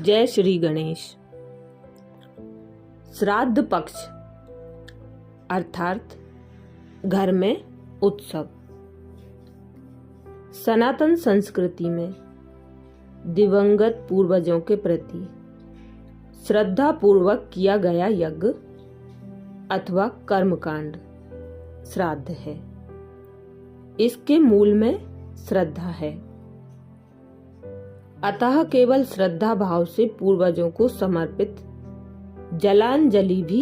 जय श्री गणेश। श्राद्ध पक्ष अर्थात घर में उत्सव। सनातन संस्कृति में दिवंगत पूर्वजों के प्रति श्रद्धा पूर्वक किया गया यज्ञ अथवा कर्मकांड श्राद्ध है। इसके मूल में श्रद्धा है, अतः केवल श्रद्धा भाव से पूर्वजों को समर्पित जलांजलि भी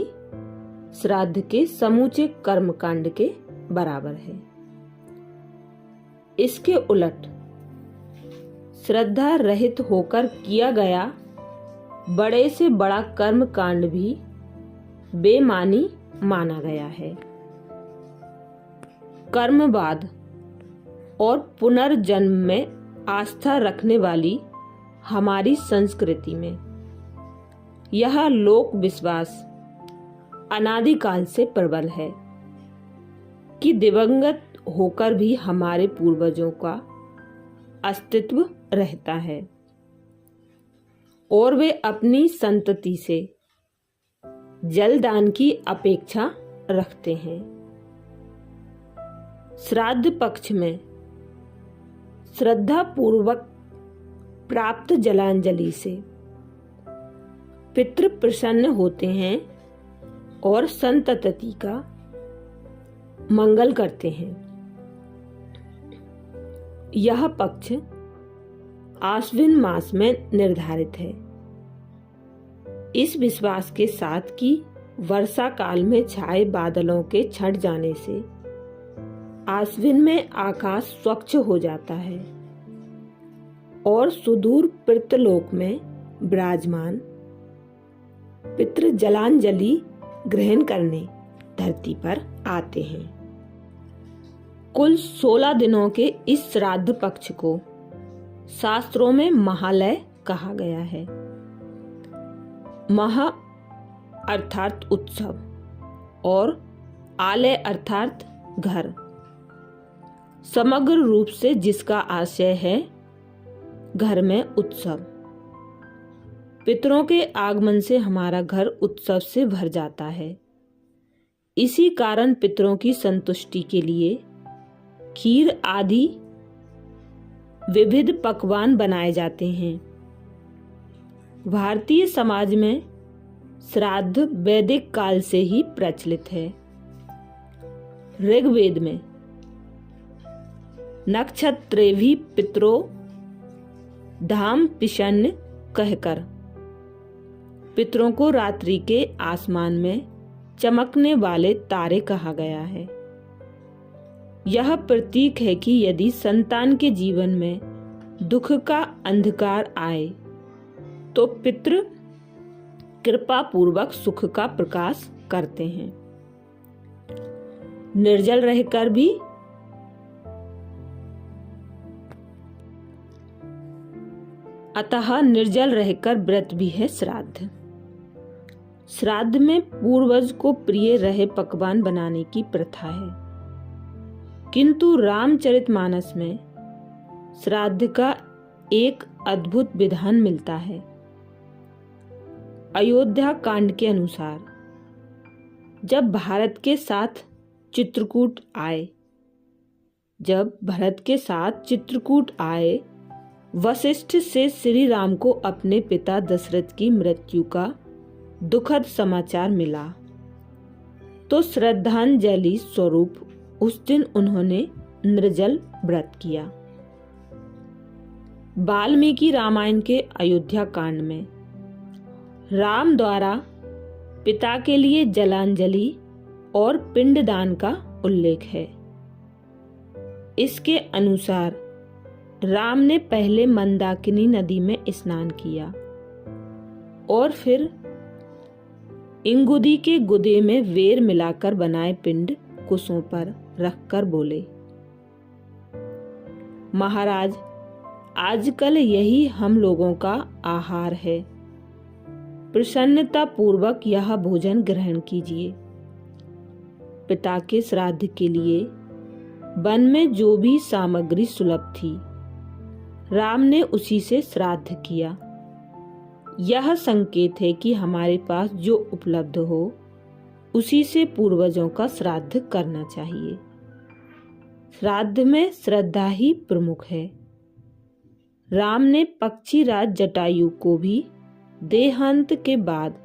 श्राद्ध के समूचे कर्मकांड के बराबर है। इसके उलट श्रद्धा रहित होकर किया गया बड़े से बड़ा कर्मकांड भी बेमानी माना गया है। कर्मवाद और पुनर्जन्म में आस्था रखने वाली हमारी संस्कृति में यह लोक विश्वास अनादिकाल से प्रबल है कि दिवंगत होकर भी हमारे पूर्वजों का अस्तित्व रहता है और वे अपनी संतति से जलदान की अपेक्षा रखते हैं। श्राद्ध पक्ष में श्रद्धा पूर्वक प्राप्त जलांजलि से पितृ प्रसन्न होते हैं और संतति का मंगल करते हैं। यह पक्ष आश्विन मास में निर्धारित है, इस विश्वास के साथ कि वर्षा काल में छाए बादलों के छंट जाने से आश्विन में आकाश स्वच्छ हो जाता है और सुदूर पितृलोक में विराजमान पितृ जलांजलि ग्रहण करने धरती पर आते हैं। कुल 16 दिनों के इस श्राद्ध पक्ष को शास्त्रों में महालय कहा गया है। महा अर्थात उत्सव और आलय अर्थात घर, समग्र रूप से जिसका आशय है घर में उत्सव। पितरों के आगमन से हमारा घर उत्सव से भर जाता है। इसी कारण पितरों की संतुष्टि के लिए खीर आदि विविध पकवान बनाए जाते हैं। भारतीय समाज में श्राद्ध वैदिक काल से ही प्रचलित है। ऋग्वेद में नक्षत्रेभि पितरो धाम पिशन्न कहकर पितरों को रात्रि के आसमान में चमकने वाले तारे कहा गया है। यह प्रतीक है कि यदि संतान के जीवन में दुख का अंधकार आए तो पितृ कृपा पूर्वक सुख का प्रकाश करते हैं। निर्जल रहकर भी अतः निर्जल रहकर व्रत भी है श्राद्ध। श्राद्ध में पूर्वज को प्रिय रहे पकवान बनाने की प्रथा है, किंतु रामचरितमानस में श्राद्ध का एक अद्भुत विधान मिलता है। अयोध्या कांड के अनुसार जब भरत के साथ चित्रकूट आए, वशिष्ठ से श्री राम को अपने पिता दशरथ की मृत्यु का दुखद समाचार मिला, तो श्रद्धांजलि स्वरूप उस दिन उन्होंने निर्जल व्रत किया। वाल्मीकि रामायण के अयोध्या कांड में राम द्वारा पिता के लिए जलांजलि और पिंडदान का उल्लेख है। इसके अनुसार राम ने पहले मंदाकिनी नदी में स्नान किया और फिर इंगुदी के गुदे में वेर मिलाकर बनाए पिंड कुशों पर रखकर बोले, महाराज, आजकल यही हम लोगों का आहार है। प्रसन्नता पूर्वक यह भोजन ग्रहण कीजिए। पिता के श्राद्ध के लिए वन में जो भी सामग्री सुलभ थी, राम ने उसी से श्राद्ध किया। यह संकेत है कि हमारे पास जो उपलब्ध हो उसी से पूर्वजों का श्राद्ध करना चाहिए। श्राद्ध में श्रद्धा ही प्रमुख है। राम ने पक्षीराज जटायु को भी देहांत के बाद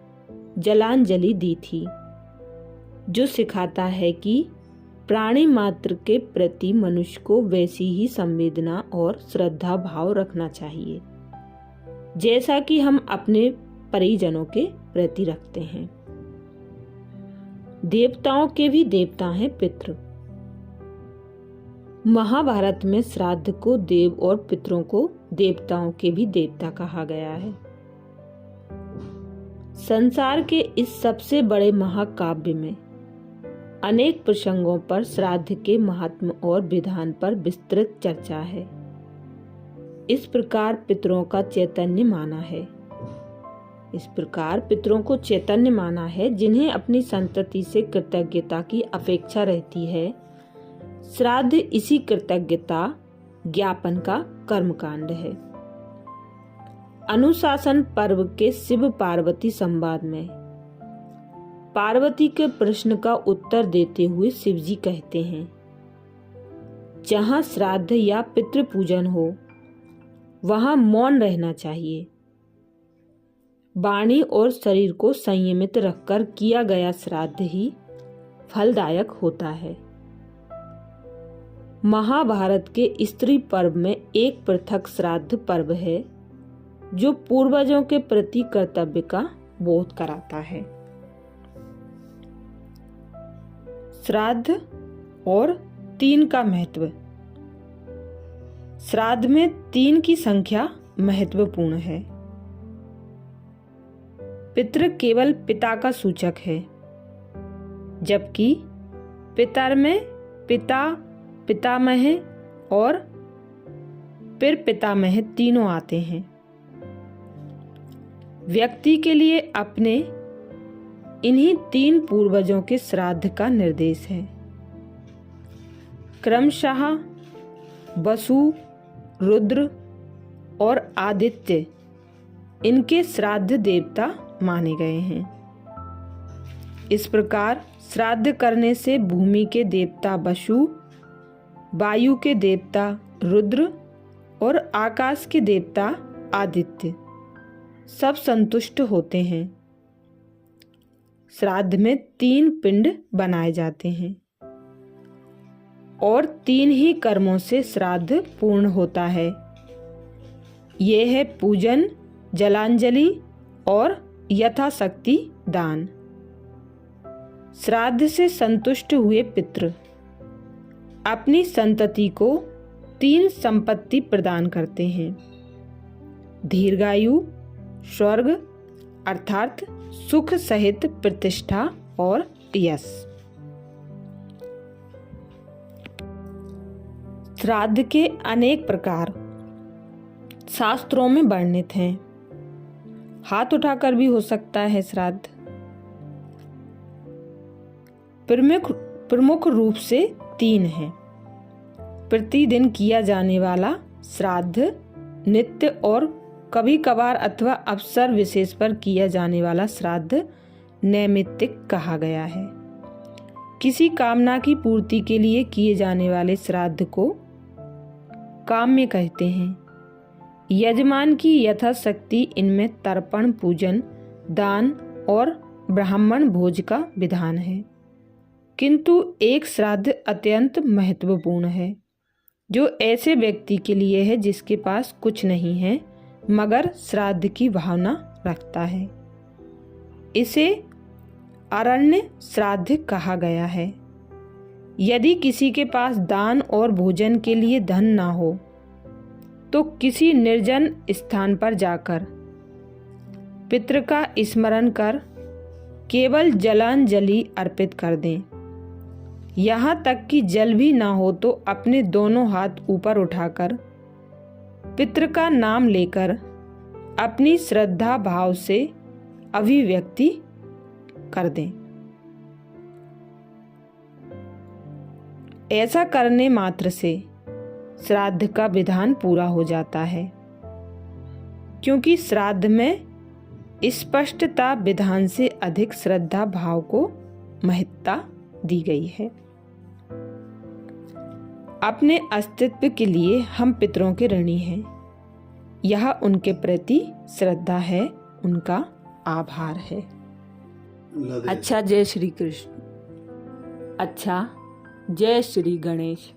जलांजलि दी थी, जो सिखाता है कि प्राणी मात्र के प्रति मनुष्य को वैसी ही संवेदना और श्रद्धा भाव रखना चाहिए जैसा कि हम अपने परिजनों के प्रति रखते हैं। देवताओं के भी देवता हैं पितृ। महाभारत में श्राद्ध को देव और पितरों को देवताओं के भी देवता कहा गया है। संसार के इस सबसे बड़े महाकाव्य में अनेक प्रसंगों पर श्राद्ध के महात्म और विधान पर विस्तृत चर्चा है। इस प्रकार पितरों को चैतन्य माना है जिन्हें अपनी संतति से कृतज्ञता की अपेक्षा रहती है। श्राद्ध इसी कृतज्ञता ज्ञापन का कर्मकांड है। अनुशासन पर्व के शिव पार्वती संवाद में पार्वती के प्रश्न का उत्तर देते हुए शिवजी कहते हैं, जहां श्राद्ध या पितृ पूजन हो वहां मौन रहना चाहिए। वाणी और शरीर को संयमित रखकर किया गया श्राद्ध ही फलदायक होता है। महाभारत के स्त्री पर्व में एक पृथक श्राद्ध पर्व है जो पूर्वजों के प्रति कर्तव्य का बोध कराता है। श्राद्ध और 3 का महत्व। श्राद्ध में 3 की संख्या महत्वपूर्ण है। पितृ केवल पिता का सूचक है, जबकि पितर में पिता, पितामह और फिर पितामह तीनों आते हैं। व्यक्ति के लिए अपने इन्हीं 3 पूर्वजों के श्राद्ध का निर्देश है। क्रमशः वसु, रुद्र और आदित्य इनके श्राद्ध देवता माने गए हैं। इस प्रकार श्राद्ध करने से भूमि के देवता वसु, वायु के देवता रुद्र और आकाश के देवता आदित्य सब संतुष्ट होते हैं। श्राद्ध में 3 पिंड बनाए जाते हैं और 3 ही कर्मों से श्राद्ध पूर्ण होता है। ये है पूजन, जलांजलि और यथाशक्ति दान। श्राद्ध से संतुष्ट हुए पितृ अपनी संतति को 3 संपत्ति प्रदान करते हैं: दीर्घायु, स्वर्ग अर्थात सुख सहित प्रतिष्ठा और यश। श्राद्ध के अनेक प्रकार शास्त्रों में वर्णित हैं। हाथ उठाकर भी हो सकता है श्राद्ध। प्रमुख रूप से 3 हैं। प्रतिदिन किया जाने वाला श्राद्ध, नित्य और कभी कभार अथवा अवसर विशेष पर किया जाने वाला श्राद्ध नैमित्तिक कहा गया है। किसी कामना की पूर्ति के लिए किए जाने वाले श्राद्ध को काम्य कहते हैं। यजमान की यथाशक्ति इनमें तर्पण, पूजन, दान और ब्राह्मण भोज का विधान है। किंतु एक श्राद्ध अत्यंत महत्वपूर्ण है, जो ऐसे व्यक्ति के लिए है जिसके पास कुछ नहीं है मगर श्राद्ध की भावना रखता है। इसे अरण्य श्राद्ध कहा गया है। यदि किसी के पास दान और भोजन के लिए धन ना हो तो किसी निर्जन स्थान पर जाकर पितृ का स्मरण कर केवल जलांजलि अर्पित कर दें। यहाँ तक कि जल भी ना हो तो अपने दोनों हाथ ऊपर उठाकर पितृ का नाम लेकर अपनी श्रद्धा भाव से अभिव्यक्ति कर दें। ऐसा करने मात्र से श्राद्ध का विधान पूरा हो जाता है, क्योंकि श्राद्ध में स्पष्टता विधान से अधिक श्रद्धा भाव को महत्ता दी गई है। अपने अस्तित्व के लिए हम पितरों के ऋणी हैं। यह उनके प्रति श्रद्धा है, उनका आभार है। अच्छा, जय श्री कृष्ण। अच्छा, जय श्री गणेश।